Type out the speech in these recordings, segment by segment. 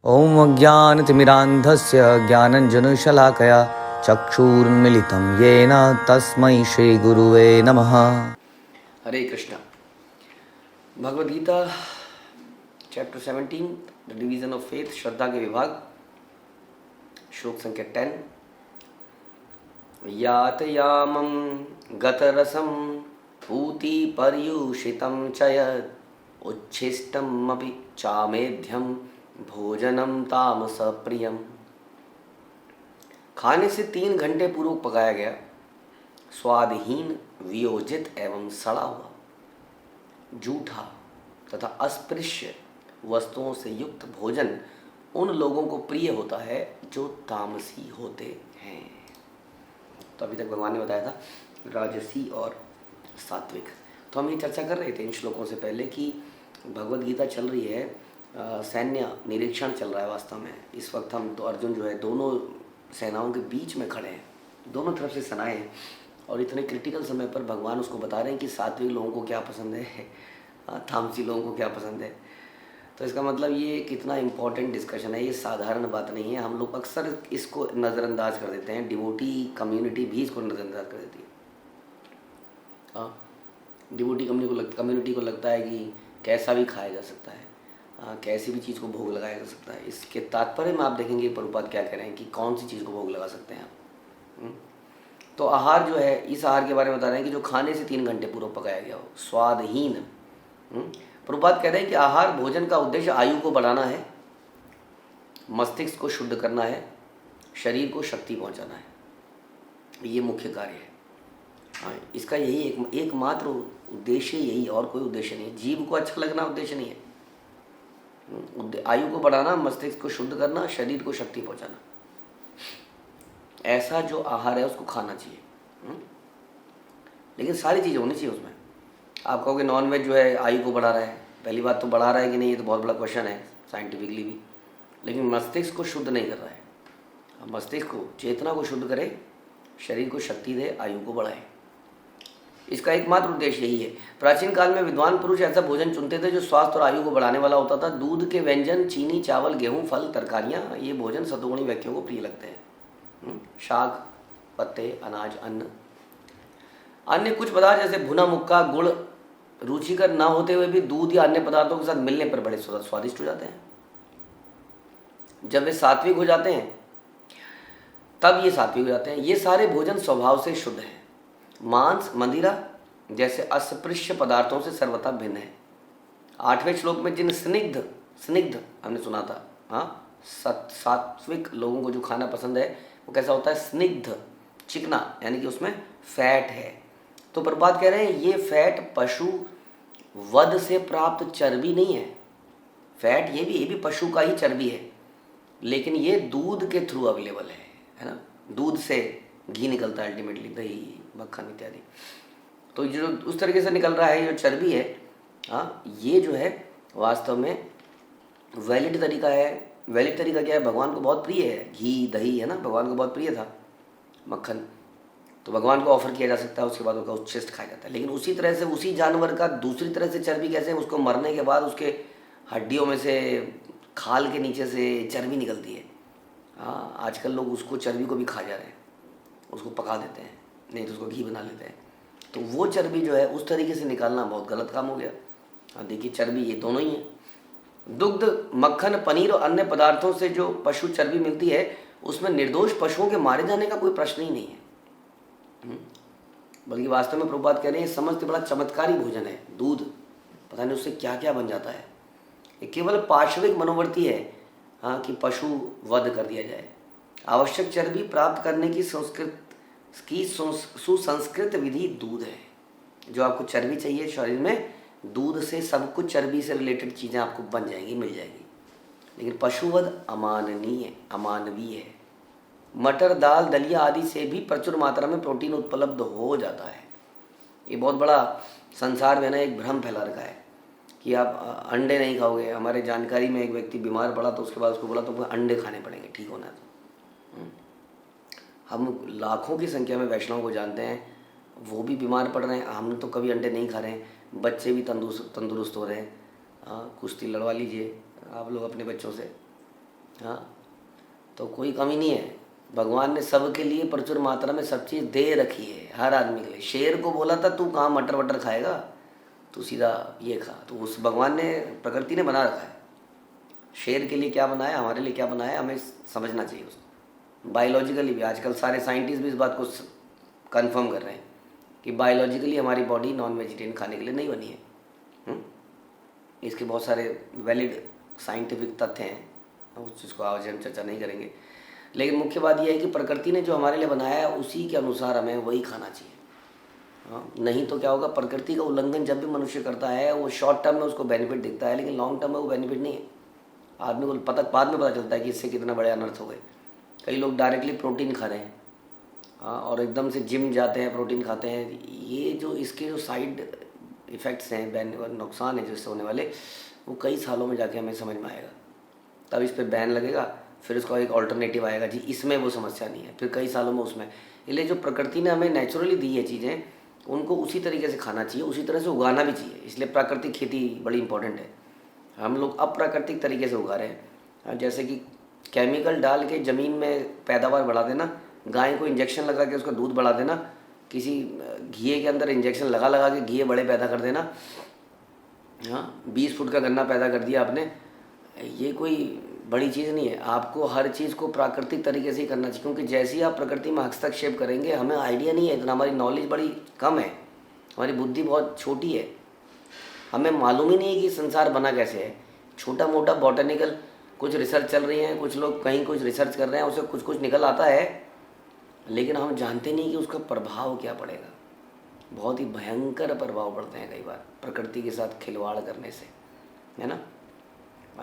ॐ अज्ञानतिमिरान्धस्य ज्ञानञ्जनशलाकया चक्षुरुन्मीलितं येन तस्मै श्रीगुरुवे नमः। Hare Krishna. Bhagavad Gita chapter 17 the division of faith, श्रद्धा के विभाग, श्लोक संख्या 10। यातयामं गतरसं पूति पर्युषितं च यत् उच्छिष्टमपि चामेध्यं भोजनम तामस प्रियम। खाने से 3 घंटे पूर्व पकाया गया, स्वादहीन, वियोजित एवं सड़ा हुआ, जूठा तथा अस्पृश्य वस्तुओं से युक्त भोजन उन लोगों को प्रिय होता है जो तामसी होते हैं। तो अभी तक भगवान ने बताया था राजसी और सात्विक। तो हम ये चर्चा कर रहे थे इन श्लोकों से पहले कि भगवद गीता चल रही है, सैन्य निरीक्षण चल रहा है। वास्तव में इस वक्त हम तो अर्जुन जो है दोनों सेनाओं के बीच में खड़े हैं, दोनों तरफ से सेनाएं हैं, और इतने क्रिटिकल समय पर भगवान उसको बता रहे हैं कि सात्विक लोगों को क्या पसंद है, तामसी लोगों को क्या पसंद है। तो इसका मतलब ये कितना इम्पोर्टेंट डिस्कशन है, ये साधारण बात नहीं है। हम लोग अक्सर इसको नज़रअंदाज कर देते हैं, डिवोटी कम्युनिटी भी इसको नज़रअंदाज कर देती है। डिवोटी कम्युनिटी को लगता है कि कैसा भी खाया जा सकता है, कैसी भी चीज़ को भोग लगाया जा सकता है। इसके तात्पर्य में आप देखेंगे प्रभुपाद क्या कह रहे हैं कि कौन सी चीज़ को भोग लगा सकते हैं आप। तो आहार जो है, इस आहार के बारे में बता रहे हैं कि जो खाने से 3 घंटे पूर्व पकाया गया हो, स्वादहीन। प्रभुपाद कह रहे हैं कि आहार भोजन का उद्देश्य आयु को बढ़ाना है, मस्तिष्क को शुद्ध करना है, शरीर को शक्ति पहुंचाना है। ये मुख्य कार्य है। इसका यही एकमात्र उद्देश्य, यही, और कोई उद्देश्य नहीं है। जीव को अच्छा लगना उद्देश्य नहीं है। आयु को बढ़ाना, मस्तिष्क को शुद्ध करना, शरीर को शक्ति पहुंचाना, ऐसा जो आहार है उसको खाना चाहिए। लेकिन सारी चीज़ें होनी चाहिए उसमें। आप कहोगे नॉनवेज जो है आयु को बढ़ा रहा है, पहली बात तो बढ़ा रहा है कि नहीं, ये तो बहुत बड़ा क्वेश्चन है साइंटिफिकली भी। लेकिन मस्तिष्क को शुद्ध नहीं कर रहा है। मस्तिष्क को, चेतना को शुद्ध करे, शरीर को शक्ति दे, आयु को बढ़ाए। इसका एकमात्र उद्देश्य यही है। प्राचीन काल में विद्वान पुरुष ऐसा भोजन चुनते थे जो स्वास्थ्य और आयु को बढ़ाने वाला होता था। दूध के व्यंजन, चीनी, चावल, गेहूं, फल, तरकारियां, ये भोजन सतुगुणी व्यक्तियों को प्रिय लगते हैं। शाक, पत्ते, अनाज, अन्न। अन्य कुछ पदार्थ जैसे भुना मुक्का, गुड़ रुचिकर न होते हुए भी दूध या अन्य पदार्थों के साथ मिलने पर बड़े स्वादिष्ट हो जाते हैं। जब वे सात्विक हो जाते हैं तब ये सात्विक हो जाते हैं। ये सारे भोजन स्वभाव से शुद्ध हैं। मांस, मदिरा जैसे अस्पृश्य पदार्थों से सर्वथा भिन्न है। 8वें श्लोक में जिन स्निग्ध हमने सुना था, सात्विक लोगों को जो खाना पसंद है वो कैसा होता है, स्निग्ध, चिकना, यानी कि उसमें फैट है। तो प्रभुपाद कह रहे हैं ये फैट पशु वध से प्राप्त चर्बी नहीं है। फैट ये भी पशु का ही चर्बी है, लेकिन ये दूध के थ्रू अवेलेबल है ना। दूध से घी निकलता है, अल्टीमेटली दही, मक्खन इत्यादि। तो जो उस तरीके से निकल रहा है, जो चर्बी है, ये जो है वास्तव में वैलिड तरीका है। वैलिड तरीका क्या है, भगवान को बहुत प्रिय है। घी, दही है ना, भगवान को बहुत प्रिय था, मक्खन। तो भगवान को ऑफर किया जा सकता है, उसके बाद उसका उच्छिष्ट खाया जाता है। लेकिन उसी तरह से उसी जानवर का दूसरी तरह से चर्बी कैसे, उसको मरने के बाद उसके हड्डियों में से, खाल के नीचे से चर्बी निकलती है। आजकल लोग उसको, चर्बी को भी खा जा रहे हैं, उसको पका देते हैं, नहीं तो उसको घी बना लेते हैं। तो वो चर्बी जो है उस तरीके से निकालना बहुत गलत काम हो गया। देखिए, चर्बी ये दोनों ही है। दुग्ध, मक्खन, पनीर और अन्य पदार्थों से जो पशु चर्बी मिलती है उसमें निर्दोष पशुओं के मारे जाने का कोई प्रश्न ही नहीं है। बल्कि वास्तव में प्रभुपाद कह रहे हैं समझ बड़ा चमत्कारी भोजन है। दूध, पता नहीं उससे क्या क्या बन जाता है। ये केवल पार्श्विक मनोवर्ती है, कि पशु वध कर दिया जाए। आवश्यक चर्बी प्राप्त करने की सुसंस्कृत विधि दूध है। जो आपको चर्बी चाहिए शरीर में, दूध से सब कुछ चर्बी से रिलेटेड चीज़ें आपको बन जाएंगी, मिल जाएगी। लेकिन पशुवध अमानवीय है। मटर, दाल, दलिया आदि से भी प्रचुर मात्रा में प्रोटीन उपलब्ध हो जाता है। ये बहुत बड़ा संसार में ना एक भ्रम फैला रखा है कि आप अंडे नहीं खाओगे। हमारे जानकारी में एक व्यक्ति बीमार पड़ा तो उसके बाद उसको बोला तो अंडे खाने पड़ेंगे ठीक होना है। तो हम लाखों की संख्या में वैष्णव को जानते हैं, वो भी बीमार पड़ रहे हैं। हम तो कभी अंडे नहीं खा रहे हैं। बच्चे भी तंदुरुस्त हो रहे हैं। कुश्ती लड़वा लीजिए आप लोग अपने बच्चों से, हाँ, तो कोई कमी नहीं है। भगवान ने सबके लिए प्रचुर मात्रा में सब चीज़ दे रखी है, हर आदमी के लिए। शेर को बोला था तू कहाँ मटर वटर खाएगा, तू सीधा ये खा। तो उस भगवान ने, प्रकृति ने बना रखा है। शेर के लिए क्या बनाया, हमारे लिए क्या बनाया, हमें समझना चाहिए उसको। बायोलॉजिकली भी आजकल सारे साइंटिस्ट भी इस बात को कंफर्म कर रहे हैं कि बायोलॉजिकली हमारी बॉडी नॉन वेजिटेरियन खाने के लिए नहीं बनी है। इसके बहुत सारे वैलिड साइंटिफिक तथ्य हैं, उस चीज़ को आज हम चर्चा नहीं करेंगे। लेकिन मुख्य बात यह है कि प्रकृति ने जो हमारे लिए बनाया है उसी के अनुसार हमें वही खाना चाहिए। हाँ, नहीं तो क्या होगा, प्रकृति का उल्लंघन जब भी मनुष्य करता है वो शॉर्ट टर्म में उसको बेनिफिट दिखता है, लेकिन लॉन्ग टर्म में वो बेनिफिट नहीं है। आदमी को बाद में पता चलता है कि इससे कितना बड़े अनर्थ हो गए। कई लोग डायरेक्टली प्रोटीन खा रहे हैं, हाँ, और एकदम से जिम जाते हैं, प्रोटीन खाते हैं। ये जो इसके जो साइड इफ़ेक्ट्स हैं, नुकसान है जो इससे होने वाले, वो कई सालों में जाके हमें समझ में आएगा। तब इस पर बैन लगेगा, फिर उसका एक ऑल्टरनेटिव आएगा, जी इसमें वो समस्या नहीं है, फिर कई सालों में उसमें। इसलिए जो प्रकृति ने हमें नेचुरली दी है चीज़ें, उनको उसी तरीके से खाना चाहिए, उसी तरह से उगाना भी चाहिए। इसलिए प्राकृतिक खेती बड़ी इंपॉर्टेंट है। हम लोग अप्राकृतिक तरीके से उगा रहे हैं, जैसे कि केमिकल डाल के ज़मीन में पैदावार बढ़ा देना, गाय को इंजेक्शन लगा के उसका दूध बढ़ा देना, किसी घिए के अंदर इंजेक्शन लगा लगा के घिए बड़े पैदा कर देना। हाँ, 20 फुट का गन्ना पैदा कर दिया आपने, ये कोई बड़ी चीज़ नहीं है। आपको हर चीज़ को प्राकृतिक तरीके से ही करना चाहिए, क्योंकि जैसे ही आप प्रकृति में हस्तक्षेप करेंगे, हमें आइडिया नहीं है इतना, हमारी नॉलेज बड़ी कम है, हमारी बुद्धि बहुत छोटी है, हमें मालूम ही नहीं है कि संसार बना कैसे है। छोटा मोटा बॉटनिकल कुछ रिसर्च चल रही है, कुछ लोग कहीं कुछ रिसर्च कर रहे हैं, उससे कुछ कुछ निकल आता है, लेकिन हम जानते नहीं कि उसका प्रभाव क्या पड़ेगा। बहुत ही भयंकर प्रभाव पड़ते हैं कई बार प्रकृति के साथ खिलवाड़ करने से, है ना।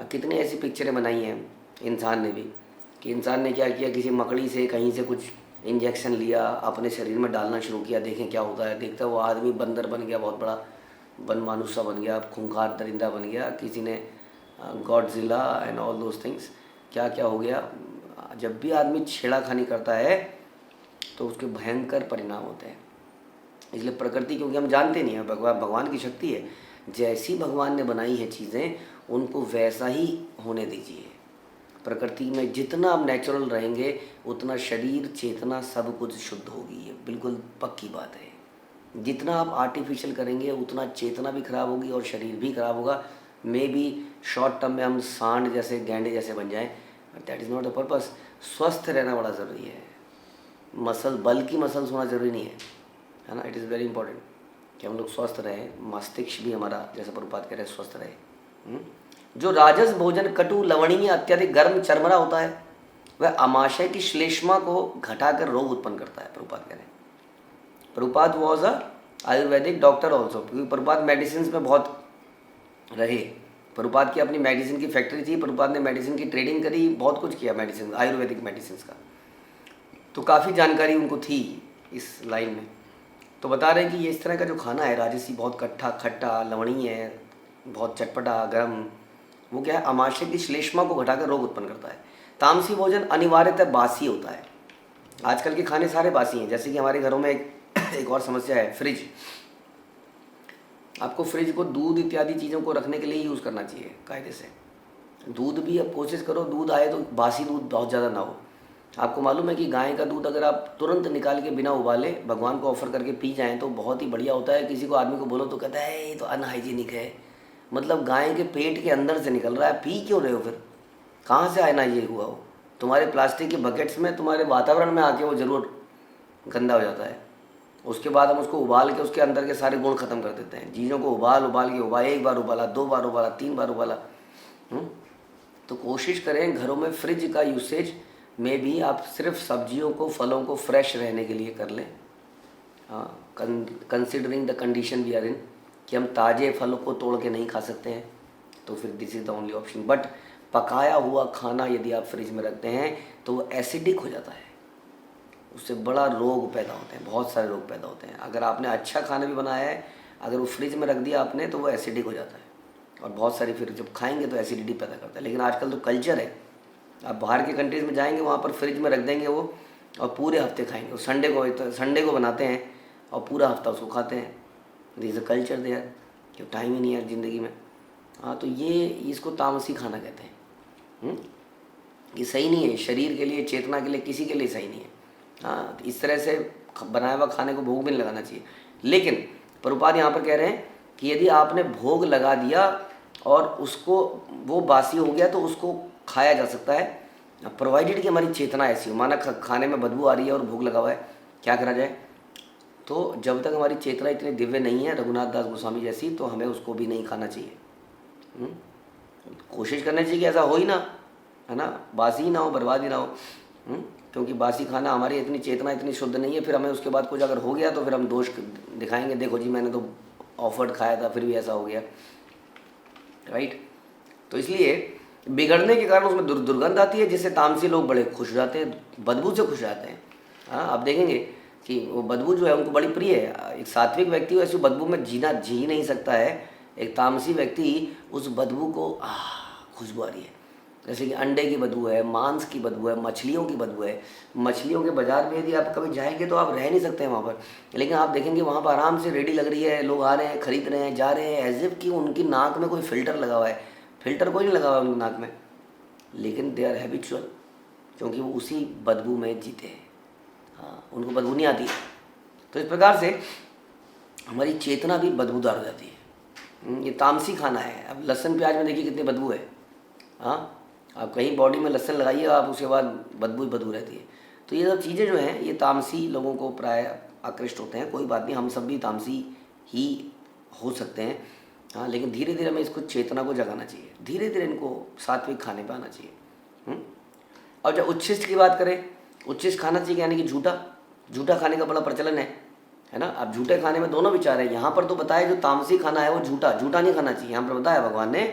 कितनी ऐसी पिक्चरें बनाई हैं इंसान ने भी, कि इंसान ने क्या किया, किसी मकड़ी से कहीं से कुछ इंजेक्शन लिया, अपने शरीर में डालना शुरू किया, देखें क्या होता है। देखता वो आदमी बंदर बन गया, बहुत बड़ा बनमानुष सा बन गया, खूंखार दरिंदा बन गया। किसी ने Godzilla and all those things, क्या क्या हो गया। जब भी आदमी छेड़ाखानी करता है तो उसके भयंकर परिणाम होते हैं। इसलिए प्रकृति, क्योंकि हम जानते नहीं हैं, भगवान की शक्ति है, जैसी भगवान ने बनाई है चीज़ें उनको वैसा ही होने दीजिए। प्रकृति में जितना आप नेचुरल रहेंगे उतना शरीर चेतना सब कुछ शुद्ध होगी, ये बिल्कुल पक्की बात है। जितना आप आर्टिफिशियल करेंगे उतना चेतना भी खराब होगी और शरीर भी खराब होगा। मे बी शॉर्ट टर्म में हम सांड जैसे, गैंडे जैसे बन जाएं, but that is not the purpose. स्वस्थ रहना बड़ा ज़रूरी है। मसल, बल की मसल्स होना ज़रूरी नहीं है ना। इट इज़ वेरी इंपॉर्टेंट कि हम लोग स्वस्थ रहें, मस्तिष्क भी हमारा, जैसे प्रभुपाद कह रहे हैं, स्वस्थ रहे। जो राजस भोजन कटु लवणीय अत्यधिक गर्म चरमरा होता है, वह अमाशय की श्लेष्मा को घटाकर रोग उत्पन्न करता है, प्रभुपाद कह रहे हैं। Prabhupada was a Ayurvedic doctor also, क्योंकि प्रभुपाद मेडिसिन में बहुत रहे। प्रभुपाद की अपनी मेडिसिन की फैक्ट्री थी, प्रभुपाद ने मेडिसिन की ट्रेडिंग करी, बहुत कुछ किया मेडिसिन, आयुर्वेदिक मेडिसिन का, तो काफ़ी जानकारी उनको थी इस लाइन में। तो बता रहे हैं कि ये इस तरह का जो खाना है राजसी, बहुत कट्ठा खट्टा लवणीय है, बहुत चटपटा गर्म, वो क्या है, अमाशय की श्लेष्मा को घटाकर रोग उत्पन्न करता है। तामसी भोजन अनिवार्यतः बासी होता है। आजकल के खाने सारे बासी हैं। जैसे कि हमारे घरों में एक और समस्या है, फ्रिज। आपको फ्रिज को दूध इत्यादि चीज़ों को रखने के लिए यूज़ करना चाहिए कायदे से। दूध भी अब कोशिश करो दूध आए तो बासी दूध बहुत ज़्यादा ना हो। आपको मालूम है कि गाय का दूध अगर आप तुरंत निकाल के बिना उबाले भगवान को ऑफर करके पी जाएं तो बहुत ही बढ़िया होता है। किसी को आदमी को बोलो तो कहता है ये तो अनहाइजीनिक है, मतलब गाय के पेट के अंदर से निकल रहा है, पी क्यों रहे हो फिर, कहाँ से अनहाइजीनिक हुआ हो। तुम्हारे प्लास्टिक के बकेट्स में, तुम्हारे वातावरण में आके वो ज़रूर गंदा हो जाता है। उसके बाद हम उसको उबाल के उसके अंदर के सारे गुण ख़त्म कर देते हैं। चीज़ों को उबाल के एक बार उबाला, 2 बार उबाला, 3 बार उबाला। तो कोशिश करें घरों में फ्रिज का यूसेज में भी आप सिर्फ सब्जियों को, फलों को फ्रेश रहने के लिए कर लें। Considering the condition we are in, कि हम ताज़े फलों को तोड़ के नहीं खा सकते हैं, तो फिर this is the only option. But पकाया हुआ खाना यदि आप फ्रिज में रखते हैं तो वो एसिडिक हो जाता है, उससे बड़ा रोग पैदा होते हैं, बहुत सारे रोग पैदा होते हैं। अगर आपने अच्छा खाना भी बनाया है, अगर वो फ्रिज में रख दिया आपने, तो वो एसिडिक हो जाता है और बहुत सारी फिर जब खाएंगे तो एसिडिटी पैदा करता है। लेकिन आजकल तो कल्चर है, आप बाहर के कंट्रीज़ में जाएंगे वहाँ पर फ्रिज में रख देंगे वो, और पूरे हफ्ते खाएंगे। वो संडे को बनाते हैं और पूरा हफ्ता उसको खाते हैं। दिस अ कल्चर देयर, कि टाइम ही नहीं है ज़िंदगी में। हाँ, तो ये इसको तामसी खाना कहते हैं। ये सही नहीं है, शरीर के लिए, चेतना के लिए, किसी के लिए सही नहीं है। हाँ, इस तरह से बनाया हुआ खाने को भोग भी नहीं लगाना चाहिए। लेकिन प्रभुपाद यहाँ पर कह रहे हैं कि यदि आपने भोग लगा दिया और उसको वो बासी हो गया तो उसको खाया जा सकता है, प्रोवाइडेड कि हमारी चेतना ऐसी हो। माना खाने में बदबू आ रही है और भोग लगा हुआ है, क्या करा जाए? तो जब तक हमारी चेतना इतनी दिव्य नहीं है रघुनाथ दास गोस्वामी जैसी, तो हमें उसको भी नहीं खाना चाहिए। कोशिश करनी चाहिए कि ऐसा हो ही ना, है ना, बासी ही ना हो, बर्बाद ही ना हो। क्योंकि बासी खाना, हमारी इतनी चेतना इतनी शुद्ध नहीं है, फिर हमें उसके बाद कुछ अगर हो गया तो फिर हम दोष दिखाएंगे, देखो जी मैंने तो ऑफर्ड खाया था फिर भी ऐसा हो गया, राइट। तो इसलिए बिगड़ने के कारण उसमें दुर्गंध आती है, जिससे तामसी लोग बड़े खुश हो जाते हैं, बदबू से खुश हो जाते हैं। हाँ, आप देखेंगे कि वो बदबू जो है उनको बड़ी प्रिय है। एक सात्विक व्यक्ति ऐसी बदबू में जी नहीं सकता है, एक तामसी व्यक्ति उस बदबू को खुशबू आ रही है, जैसे कि अंडे की बदबू है, मांस की बदबू है, मछलियों की बदबू है। मछलियों के बाजार में यदि आप कभी जाएंगे तो आप रह नहीं सकते हैं वहाँ पर, लेकिन आप देखेंगे वहाँ पर आराम से रेडी लग रही है, लोग आ रहे हैं, खरीद रहे हैं, जा रहे हैं, एज इफ कि उनकी नाक में कोई फिल्टर लगा हुआ है। फिल्टर कोई नहीं लगा हुआ उनकी नाक में, लेकिन दे आर हैबिचुअल, क्योंकि वो उसी बदबू में जीते हैं। हाँ, उनको बदबू नहीं आती। तो इस प्रकार से हमारी चेतना भी बदबूदार हो जाती है। ये तामसी खाना है। अब लहसुन प्याज में देखिए कितनी बदबू है। हाँ, आप कहीं बॉडी में लहसुन लगाइए आप, उसके बाद बदबू ही बदबू रहती है। तो ये सब चीज़ें जो हैं ये तामसी लोगों को प्राय आकृष्ट होते हैं। कोई बात नहीं, हम सब भी तामसी ही हो सकते हैं। हाँ, लेकिन धीरे धीरे हमें इसको, चेतना को जगाना चाहिए, धीरे धीरे इनको सात्विक खाने पर आना चाहिए। और जब उच्छिष्ट की बात करें, उच्छिष्ट खाना चाहिए यानी कि झूठा खाने का बड़ा प्रचलन है ना। अब झूठे खाने में दोनों विचार है। यहाँ पर तो बताया जो तामसी खाना है वो झूठा नहीं खाना चाहिए। यहाँ पर बताया भगवान ने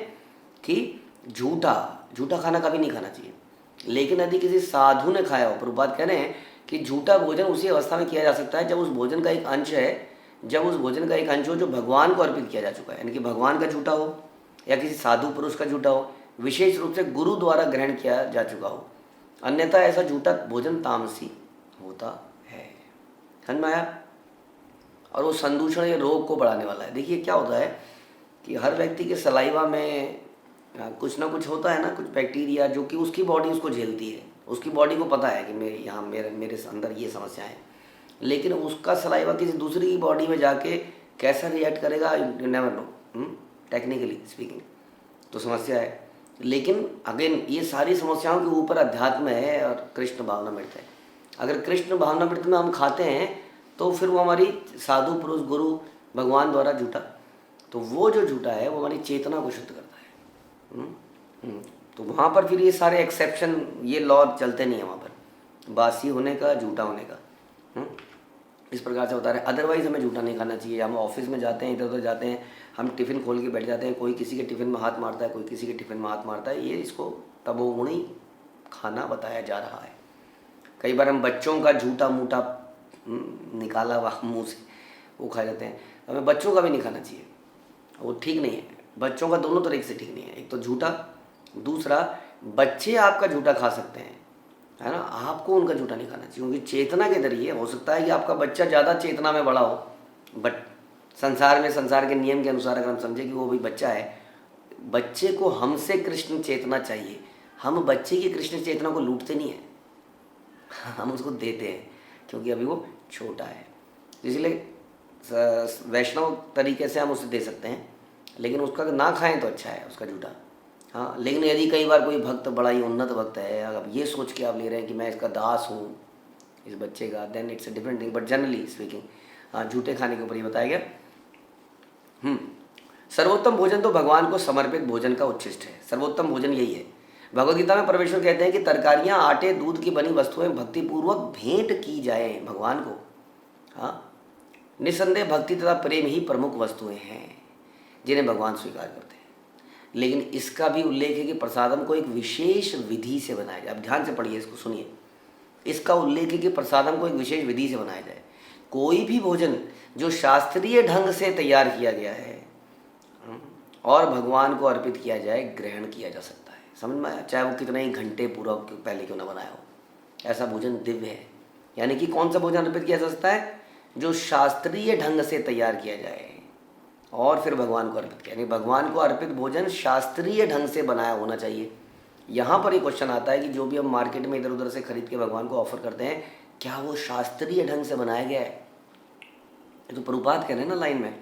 कि झूठा खाना कभी नहीं खाना चाहिए। लेकिन यदि किसी साधु ने खाया हो, प्रभुपाद कह रहे हैं कि झूठा भोजन उसी अवस्था में किया जा सकता है जब उस भोजन का एक अंश हो जो भगवान को अर्पित किया जा चुका है, यानी कि भगवान का झूठा हो या किसी साधु पुरुष का झूठा हो, विशेष रूप से गुरु द्वारा ग्रहण किया जा चुका हो। अन्यथा ऐसा झूठा भोजन तामसी होता है। समझ में आया? और वो संदूषण या रोग को बढ़ाने वाला है। देखिए क्या होता है कि हर व्यक्ति के सलाइवा में कुछ ना कुछ होता है ना, कुछ बैक्टीरिया जो कि उसकी बॉडी उसको झेलती है। उसकी बॉडी को पता है कि मेरे अंदर ये समस्या है, लेकिन उसका सलाइवा किसी दूसरी की बॉडी में जाके कैसा रिएक्ट करेगा you never know, technically speaking तो समस्या है। लेकिन अगेन ये सारी समस्याओं के ऊपर अध्यात्म है और कृष्ण भावनामृत है। अगर कृष्ण भावनामृत में हम खाते हैं तो फिर वो हमारी साधु पुरुष गुरु भगवान द्वारा झूठा, तो वो जो झूठा है वो हमारी चेतना को शुद्ध करता है। तो वहाँ पर फिर ये सारे एक्सेप्शन, ये लॉ चलते नहीं है वहाँ पर, बासी होने का, झूठा होने का। इस प्रकार से बता रहे हैं। अदरवाइज़ हमें झूठा नहीं खाना चाहिए। हम ऑफिस में जाते हैं, इधर उधर जाते हैं, हम टिफ़िन खोल के बैठ जाते हैं, कोई किसी के टिफ़िन में हाथ मारता है, कोई किसी के टिफ़िन में हाथ मारता है, ये इसको तमोगुणी खाना बताया जा रहा है। कई बार हम बच्चों का झूठा मूठा निकाला हुआ मुँह से वो खा जाते हैं। हमें बच्चों का भी नहीं खाना चाहिए, वो ठीक नहीं है। बच्चों का दोनों तरीके से ठीक नहीं है। एक तो झूठा, दूसरा बच्चे आपका झूठा खा सकते हैं, है ना, आपको उनका झूठा नहीं खाना चाहिए। क्योंकि चेतना के जरिए हो सकता है कि आपका बच्चा ज़्यादा चेतना में बड़ा हो, बट संसार के नियम के अनुसार अगर हम समझें कि वो भी बच्चा है, बच्चे को हमसे कृष्ण चेतना चाहिए। हम बच्चे की कृष्ण चेतना को लूटते नहीं हैं, हम उसको देते हैं क्योंकि अभी वो छोटा है। इसलिए वैष्णव तरीके से हम उसे दे सकते हैं, लेकिन उसका ना खाएं तो अच्छा है उसका झूठा। हाँ, लेकिन यदि कई बार कोई भक्त बड़ा ही उन्नत भक्त है, अगर ये सोच के आप ले रहे हैं कि मैं इसका दास हूँ इस बच्चे का, then it's a different thing. But generally speaking हाँ, झूठे खाने के ऊपर ये बताया गया। सर्वोत्तम भोजन तो भगवान को समर्पित भोजन का उच्छिष्ट है। सर्वोत्तम भोजन यही है। भगवद्गीता में परमेश्वर कहते हैं कि तरकारियाँ, आटे, दूध की बनी वस्तुएं भक्तिपूर्वक भेंट की जाए भगवान को। हाँ, निसंदेह भक्ति तथा प्रेम ही प्रमुख वस्तुएं हैं जिन्हें भगवान स्वीकार करते हैं। लेकिन इसका भी उल्लेख है कि प्रसादम को एक विशेष विधि से बनाया जाए। अब ध्यान से पढ़िए, इसको सुनिए। इसका उल्लेख है कि प्रसादम को एक विशेष विधि से बनाया जाए। कोई भी भोजन जो शास्त्रीय ढंग से तैयार किया गया है और भगवान को अर्पित किया जाए, ग्रहण किया जा सकता है। समझ में आया? चाहे वो कितने ही घंटे पूरा पहले क्यों ना बनाया हो, ऐसा भोजन दिव्य है। यानी कि कौन सा भोजन अर्पित किया जा सकता है? जो शास्त्रीय ढंग से तैयार किया जाए और फिर भगवान को अर्पित किया। यानी भगवान को अर्पित भोजन शास्त्रीय ढंग से बनाया होना चाहिए। यहाँ पर ये क्वेश्चन आता है कि जो भी हम मार्केट में इधर उधर से खरीद के भगवान को ऑफर करते हैं, क्या वो शास्त्रीय ढंग से बनाया गया है? ये तो प्रभुपाद कह रहे हैं ना लाइन में,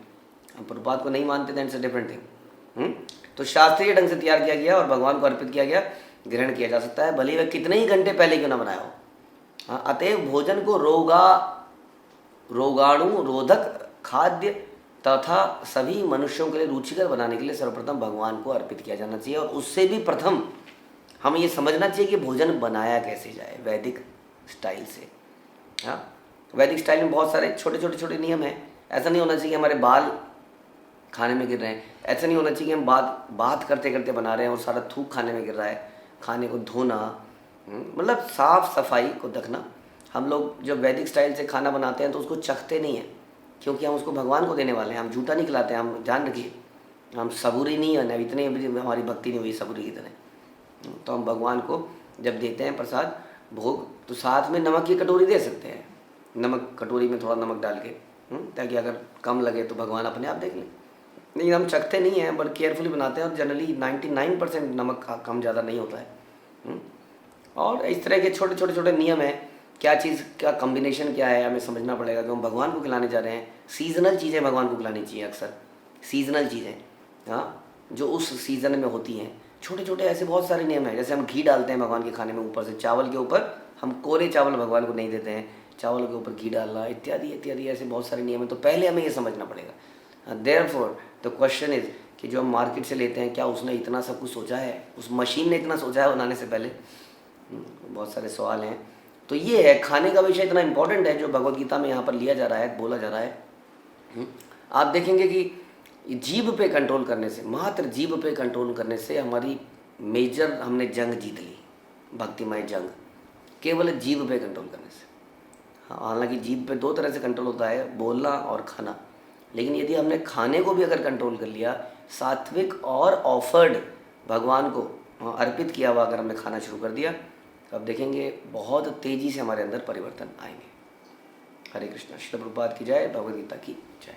हम प्रभुपाद को नहीं मानते, दैट्स अ डिफरेंट थिंग। तो शास्त्रीय ढंग से तैयार किया गया और भगवान को अर्पित किया गया, ग्रहण किया जा सकता है, भले वह कितने ही घंटे पहले क्यों ना बनाया हो। हाँ, अतएव भोजन को रोगाणु रोधक खाद्य तथा सभी मनुष्यों के लिए रुचिकर बनाने के लिए सर्वप्रथम भगवान को अर्पित किया जाना चाहिए। और उससे भी प्रथम हमें ये समझना चाहिए कि भोजन बनाया कैसे जाए, वैदिक स्टाइल से। हाँ, वैदिक स्टाइल में बहुत सारे छोटे छोटे छोटे नियम हैं। ऐसा नहीं होना चाहिए कि हमारे बाल खाने में गिर रहे हैं, ऐसा नहीं होना चाहिए कि हम बात करते करते बना रहे हैं और सारा थूक खाने में गिर रहा है। खाने को धोना, मतलब साफ सफाई को रखना। हम लोग जब वैदिक स्टाइल से खाना बनाते हैं तो उसको चखते नहीं हैं, क्योंकि हम उसको भगवान को देने वाले हैं, हम झूठा नहीं खिलाते हैं। हम ध्यान रखिए, हम सबूरी नहीं है, इतने भी हमारी भक्ति नहीं हुई सबूरी की तरह। तो हम भगवान को जब देते हैं प्रसाद भोग, तो साथ में नमक की कटोरी दे सकते हैं, नमक कटोरी में थोड़ा नमक डाल के, ताकि अगर कम लगे तो भगवान अपने आप देख लें। लेकिन हम चखते नहीं हैं, बट केयरफुली बनाते हैं और जनरली 99% नमक कम ज़्यादा नहीं होता है। और इस तरह के छोटे छोटे छोटे नियम हैं, क्या चीज़ का कॉम्बिनेशन क्या है हमें समझना पड़ेगा कि हम भगवान को खिलाने जा रहे हैं। सीजनल चीज़ें भगवान को खिलानी चाहिए, अक्सर सीजनल चीज़ें, हाँ, जो उस सीज़न में होती हैं। छोटे छोटे ऐसे बहुत सारे नियम हैं, जैसे हम घी डालते हैं भगवान के खाने में ऊपर से, चावल के ऊपर हम कोरे चावल भगवान को नहीं देते हैं, चावल के ऊपर घी डालना, इत्यादि इत्यादि, ऐसे बहुत सारे नियम हैं। तो पहले हमें ये समझना पड़ेगा। देयरफॉर द क्वेश्चन इज कि जो हम मार्केट से लेते हैं, क्या उसने इतना सब कुछ सोचा है, उस मशीन ने इतना सोचा है बनाने से पहले? बहुत सारे सवाल हैं। तो ये है, खाने का विषय इतना इम्पोर्टेंट है जो भगवद गीता में यहाँ पर लिया जा रहा है, बोला जा रहा है। आप देखेंगे कि जीभ पे कंट्रोल करने से, मात्र जीभ पे कंट्रोल करने से हमारी मेजर हमने जंग जीत ली, भक्तिमय जंग, केवल जीभ पे कंट्रोल करने से। हाँ, हालांकि जीभ पे दो तरह से कंट्रोल होता है, बोलना और खाना। लेकिन यदि हमने खाने को भी अगर कंट्रोल कर लिया, सात्विक और ऑफर्ड भगवान को अर्पित किया हुआ अगर हमने खाना शुरू कर दिया, तो अब देखेंगे बहुत तेज़ी से हमारे अंदर परिवर्तन आएंगे। हरे कृष्णा। श्रील प्रभुपाद की जय, भगवद गीता की जय।